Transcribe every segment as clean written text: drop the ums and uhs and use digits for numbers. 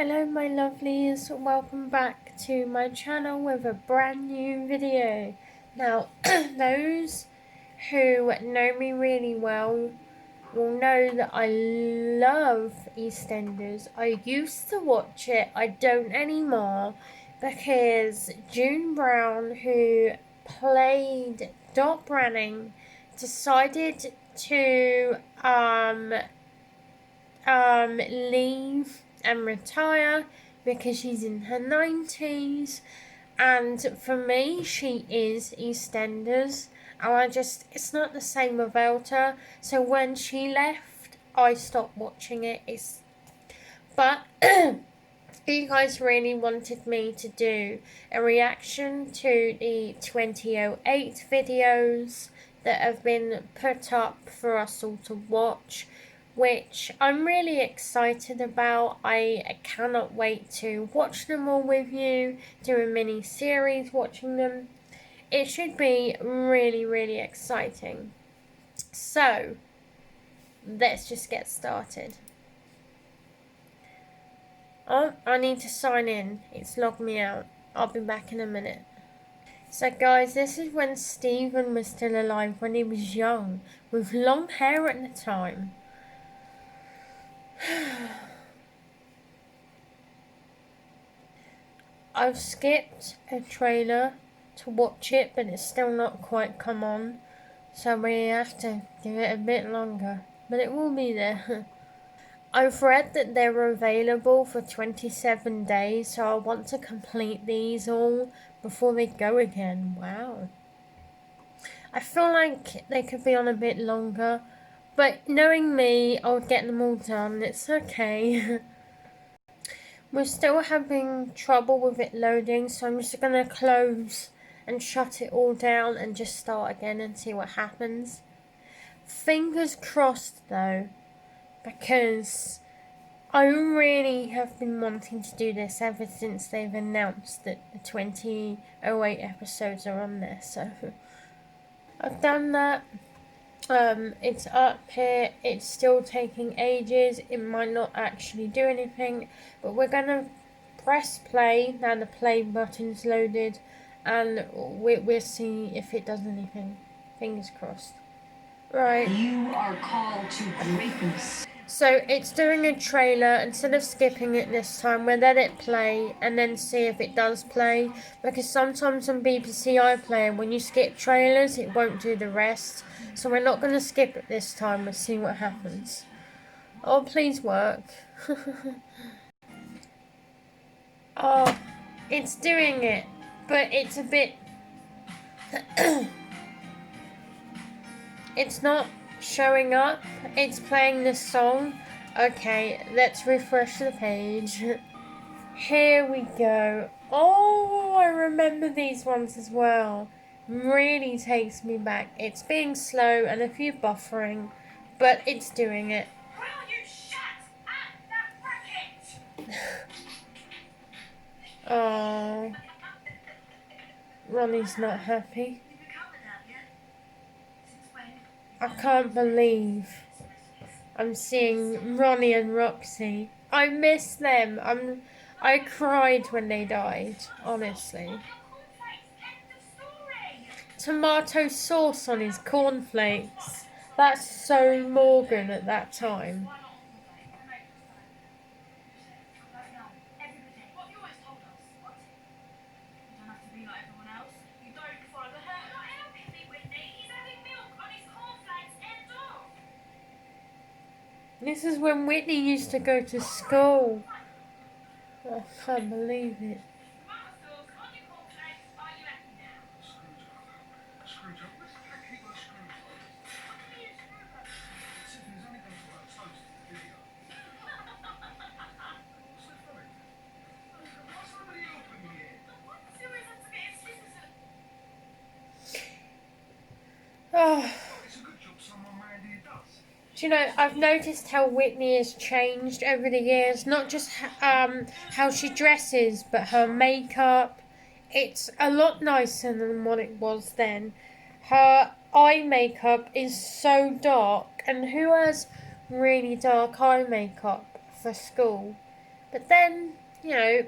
Hello my lovelies, welcome back to my channel with a brand new video. Now, those who know me really well will know that I love EastEnders. I used to watch it, I don't anymore, because June Brown, who played Dot Branning, decided to leave and retire because she's in her 90s, and for me she is EastEnders, and it's not the same without her. So when she left I stopped watching it. But you guys really wanted me to do a reaction to the 2008 videos that have been put up for us all to watch, which I'm really excited about. I cannot wait to watch them all with you, do a mini series watching them. It should be really, really exciting. So, let's just get started. Oh, I need to sign in. It's logged me out. I'll be back in a minute. So guys, this is when Stephen was still alive, when he was young, with long hair at the time. I've skipped a trailer to watch it, but it's still not quite come on, so we have to give it a bit longer, but it will be there. I've read that they're available for 27 days, so I want to complete these all before they go again. Wow. I feel like they could be on a bit longer, but knowing me, I'll get them all done. It's okay. We're still having trouble with it loading, so I'm just going to close and shut it all down and just start again and see what happens. Fingers crossed though, because I really have been wanting to do this ever since they've announced that the 2008 episodes are on there, so I've done that. It's up here. It's still taking ages. It might not actually do anything, but we're gonna press play now. The play button's loaded, and we'll see if it does anything. Fingers crossed. Right. You are called to greatness. So it's doing a trailer. Instead of skipping it this time, we'll let it play and then see if it does play. Because sometimes on BBC iPlayer, when you skip trailers, it won't do the rest. So we're not going to skip it this time. We'll see what happens. Oh, please work. Oh, it's doing it. But it's a bit... it's not showing up. It's playing the song. Okay, let's refresh the page. Here we go. Oh, I remember these ones as well. Really takes me back. It's being slow and a few buffering, but it's doing it. Will you shut up that racket? Oh, Ronnie's not happy. I can't believe I'm seeing Ronnie and Roxy. I miss them. I cried when they died, honestly. Tomato sauce on his cornflakes. That's so Morgan at that time. This is when Whitney used to go to school. I can't believe it. Oh. Do you know, I've noticed how Whitney has changed over the years. Not just how she dresses, but her makeup. It's a lot nicer than what it was then. Her eye makeup is so dark. And who has really dark eye makeup for school? But then, you know,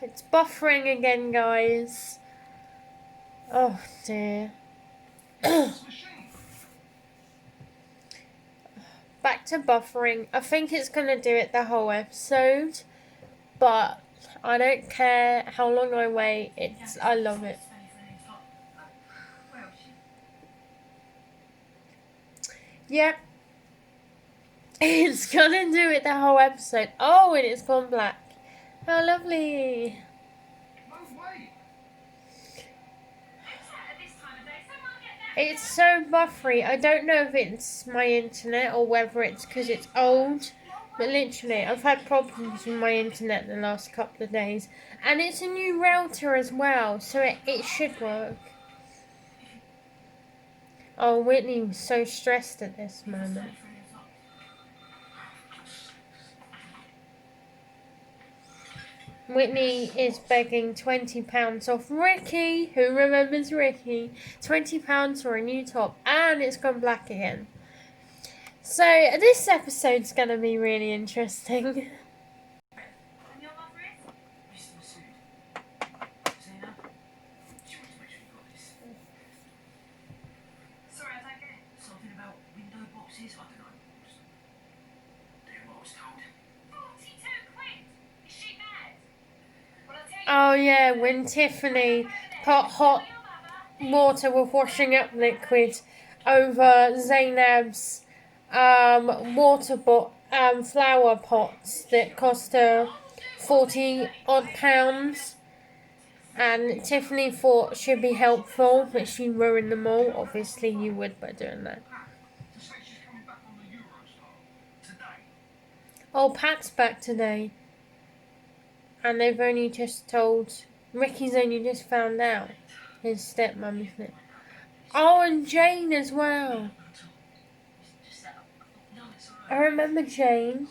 it's buffering again, guys. Oh dear. Back to buffering. I think it's going to do it the whole episode, but I don't care how long I wait. I love it. Yep. It's going to do it the whole episode. Oh, and it's gone black. How lovely. It's so buffery. I don't know if it's my internet or whether it's because it's old. But literally, I've had problems with my internet the last couple of days. And it's a new router as well, so it should work. Oh, Whitney was so stressed at this moment. Whitney is begging £20 off Ricky. Who remembers Ricky? £20 for a new top. And it's gone black again. So, this episode's going to be really interesting. Oh yeah, when Tiffany put hot water with washing up liquid over Zainab's flower pots that cost her 40 odd pounds, and Tiffany thought she'd be helpful, but she ruined them all. Obviously you would by doing that. Oh, Pat's back today. And they've only just told... Ricky's only just found out. His stepmom, isn't it? Oh, and Jane as well. I remember Jane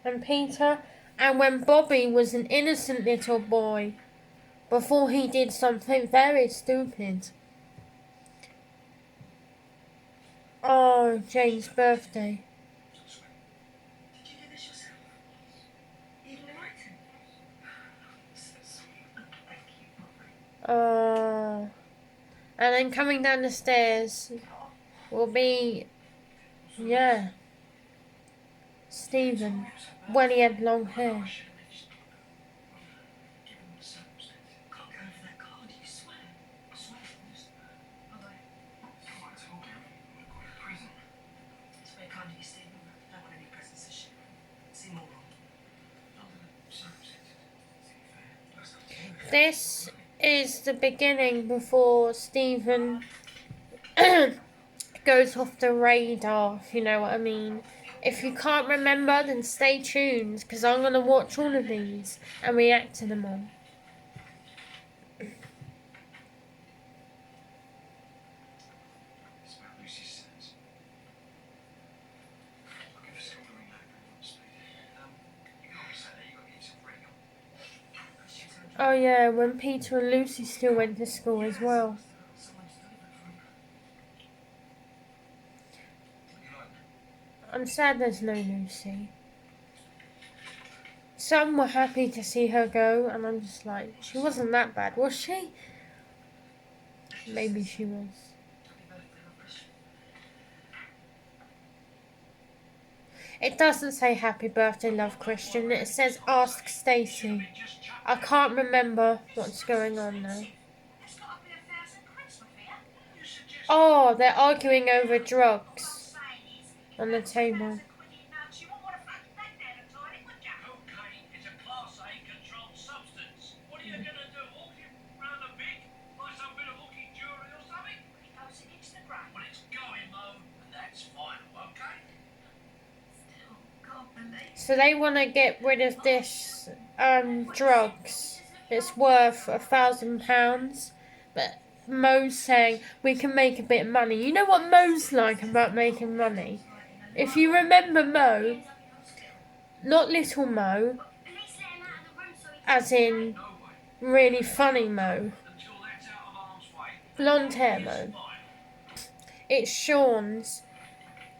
and Peter. And when Bobby was an innocent little boy. Before he did something very stupid. Oh, Jane's birthday. Oh. And then coming down the stairs will be, yeah, Stephen, when he had long hair. This is the beginning before Stephen goes off the radar, if you know what I mean. If you can't remember, then stay tuned, because I'm going to watch all of these and react to them all. Oh yeah, when Peter and Lucy still went to school as well. I'm sad there's no Lucy. Some were happy to see her go, and I'm just like, she wasn't that bad, was she? Maybe she was. It doesn't say happy birthday, love Christian. It says ask Stacey. I can't remember what's going on now. Oh, they're arguing over drugs on the table. So they want to get rid of this drugs. It's worth £1,000, but Mo's saying we can make a bit of money. You know what Mo's like about making money? If you remember Mo, not little Mo, as in really funny Mo, blonde hair Mo. It's Sean's.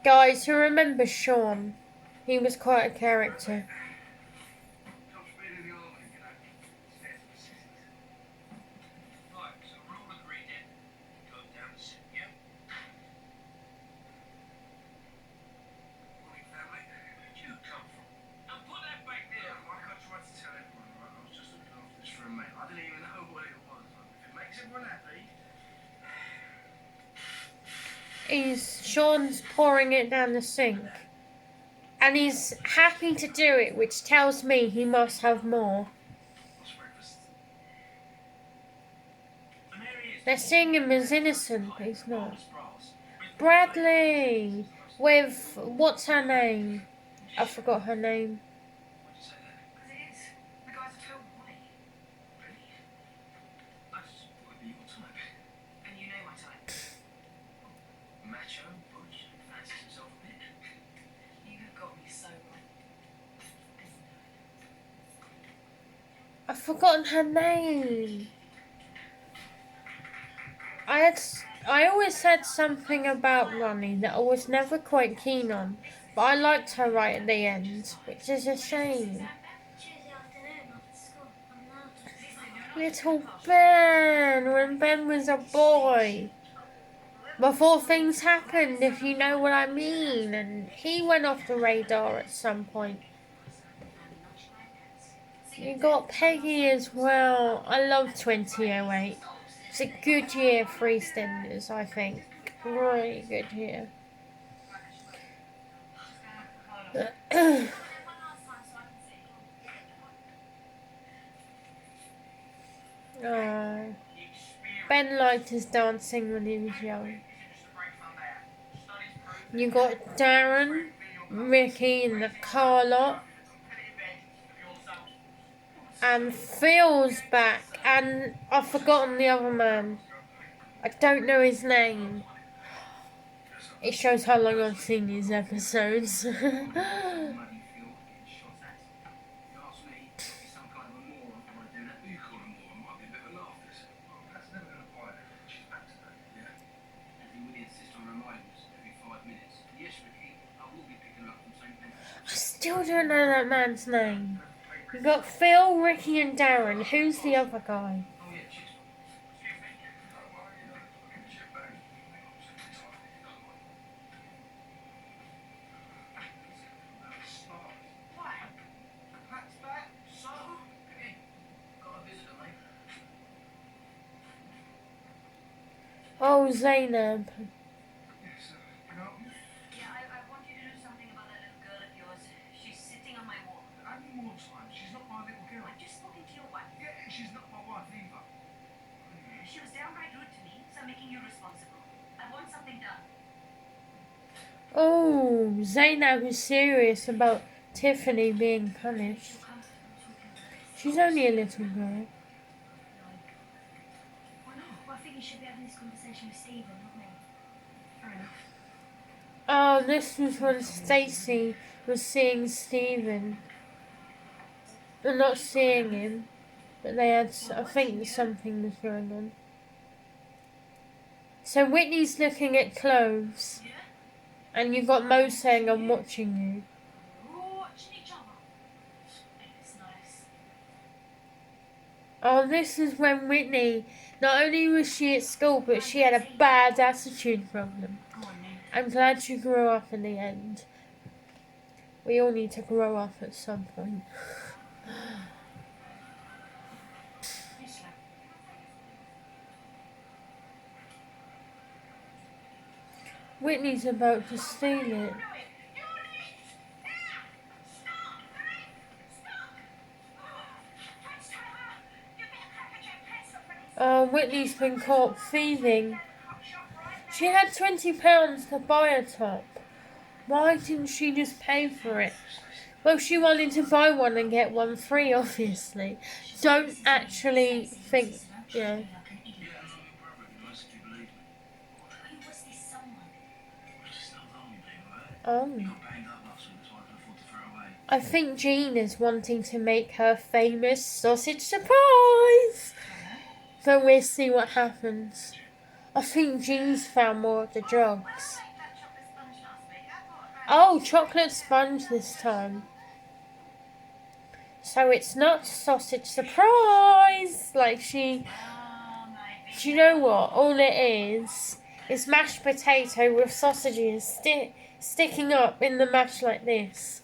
Guys, who remember Sean? He was quite a character. Sean's pouring it down the sink. And he's happy to do it, which tells me he must have more. They're seeing him as innocent, but he's not. Bradley! With, what's her name? I forgot her name. I've forgotten her name. I always said something about Ronnie that I was never quite keen on, but I liked her right at the end, which is a shame. Little Ben, when Ben was a boy. Before things happened, if you know what I mean, and he went off the radar at some point. You got Peggy as well. I love 2008. It's a good year for EastEnders, I think. Really good year. Oh. Ben liked his dancing when he was young. You got Darren, Ricky, and the car lot. And Phil's back, and I've forgotten the other man. I don't know his name. It shows how long I've seen these episodes. I still don't know that man's name. You got Phil, Ricky, and Darren. Who's the other guy? Oh, Zainab. She was downright rude to me, so I'm making you responsible. I want something done. Oh, Zainab is serious about Tiffany being punished. She's only a little girl. Well, I think you should be having this conversation with Stephen, not me. Fair enough. Oh, this was when Stacey was seeing Stephen. Well, not seeing him, but they had, I think something was going on. So Whitney's looking at clothes, and you've got Mo saying, I'm watching you. We're watching each other. It's nice. Oh, this is when Whitney, not only was she at school, but she had a bad attitude problem. Come on, Nick. I'm glad she grew up in the end. We all need to grow up at some point. Whitney's about to steal it. Whitney's been caught thieving. She had £20 to buy a top. Why didn't she just pay for it? Well, she wanted to buy one and get one free, obviously. Don't actually think, you know. Oh. I think Jean is wanting to make her famous sausage surprise. So we'll see what happens. I think Jean's found more of the drugs. Oh, chocolate sponge this time. So it's not sausage surprise. Like do you know what? All it is mashed potato with sausages sticking up in the mash like this.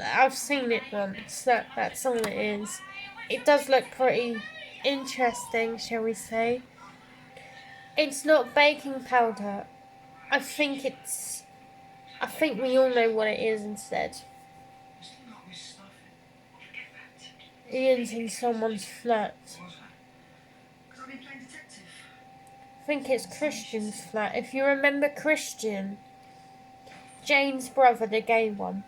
I've seen it once. That's all it is. It does look pretty interesting, shall we say. It's not baking powder. I think we all know what it is instead. Ian's in someone's flat. I think it's Christian's flat. If you remember Christian, Jane's brother, the gay one.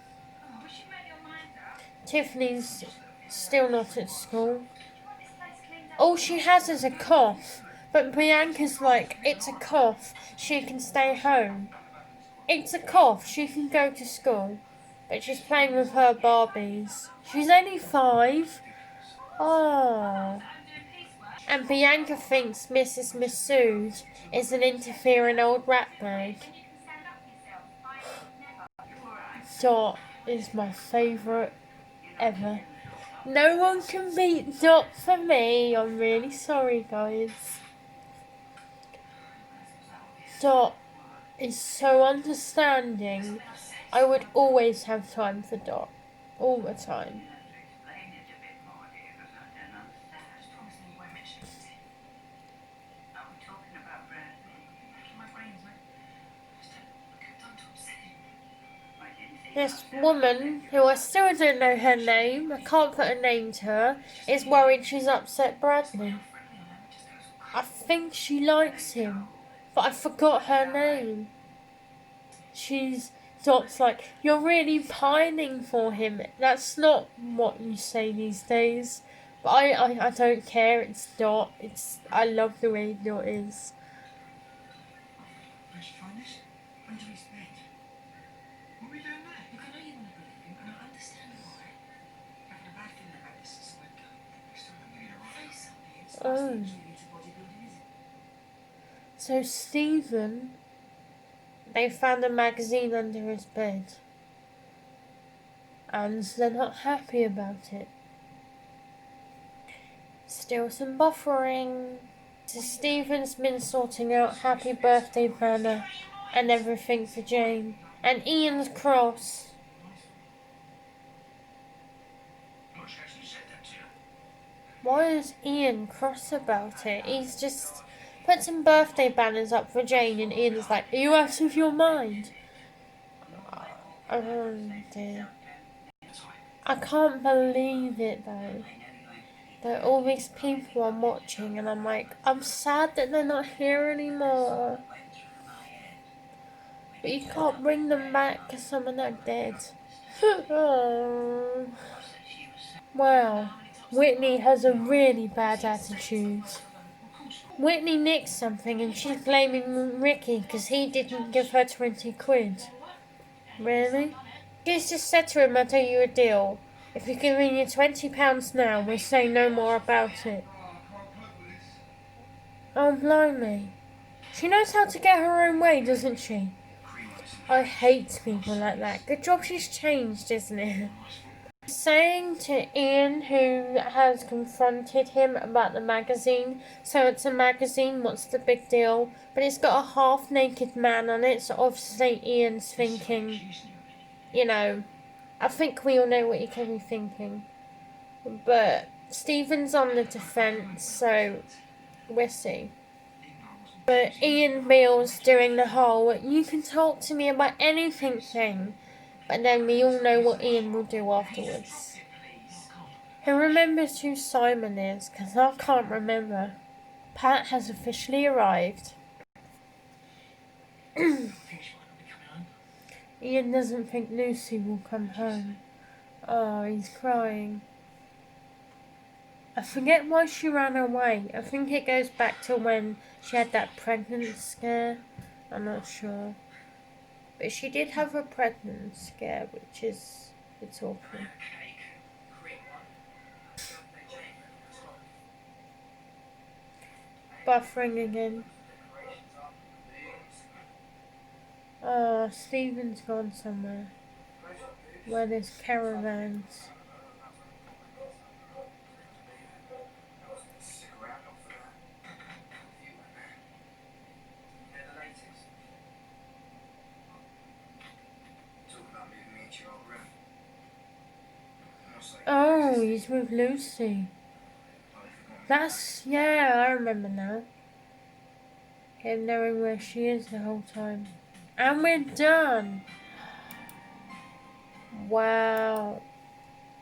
Tiffany's still not at school. All she has is a cough. But Bianca's like, it's a cough. She can stay home. It's a cough. She can go to school. But she's playing with her Barbies. She's only 5. Oh. And Bianca thinks Mrs. Massoud is an interfering old ratbag. Dot is my favourite ever. No one can beat Dot for me. I'm really sorry, guys. Dot is so understanding. I would always have time for Dot. All the time. This woman, who I still don't know her name, I can't put a name to her, is worried she's upset Bradley. I think she likes him, but I forgot her name. Dot's like, you're really pining for him. That's not what you say these days. But I don't care, it's Dot. I love the way Dot is. Where'd you find this? Under his bed. What are we doing there? Look, I know you want to believe him, and I understand why. I've had a bad feeling about this since I go. I still haven't been alright. Say something. It's not into bodybuilding, is it? So Stephen, they found a magazine under his bed. And they're not happy about it. Still some buffering. So Stephen's been sorting out happy birthday banner and everything for Jane. And Ian's cross. Why is Ian cross about it? He's just put some birthday banners up for Jane and Ian's like, are you out of your mind? Oh dear. I can't believe it though. That all these people I'm watching and I'm like, I'm sad that they're not here anymore. But you can't bring them back because some of them are dead. Oh. Wow. Whitney has a really bad attitude. Whitney nicked something and she's blaming Ricky because he didn't give her 20 quid. Really? She's just said to him, I'll tell you a deal. If you give me your £20 now, we'll say no more about it. Oh, blimey. She knows how to get her own way, doesn't she? I hate people like that. Good job she's changed, isn't it? Saying to Ian, who has confronted him about the magazine, so it's a magazine, what's the big deal? But it's got a half-naked man on it, so obviously Ian's thinking, you know, I think we all know what he can be thinking. But Stephen's on the defence, so we'll see. But Ian Beale's doing the whole, you can talk to me about anything thing. But then we all know what Ian will do afterwards. Who remembers who Simon is? Because I can't remember. Pat has officially arrived. Ian doesn't think Lucy will come home. Oh, he's crying. I forget why she ran away. I think it goes back to when she had that pregnant scare. I'm not sure. But she did have a pregnant scare, which is, it's awful. Buffering again. Oh, Stephen's gone somewhere. Where there's caravans. Oh, he's with Lucy. Yeah, I remember now. Him knowing where she is the whole time. And we're done. Wow.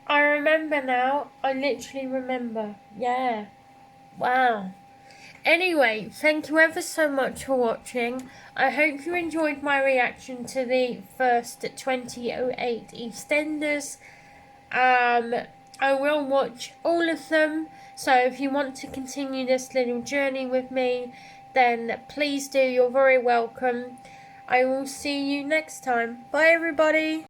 I remember now. I literally remember. Yeah. Wow. Anyway, thank you ever so much for watching. I hope you enjoyed my reaction to the first 2008 EastEnders. I will watch all of them, so if you want to continue this little journey with me, then please do. You're very welcome. I will see you next time. Bye, everybody.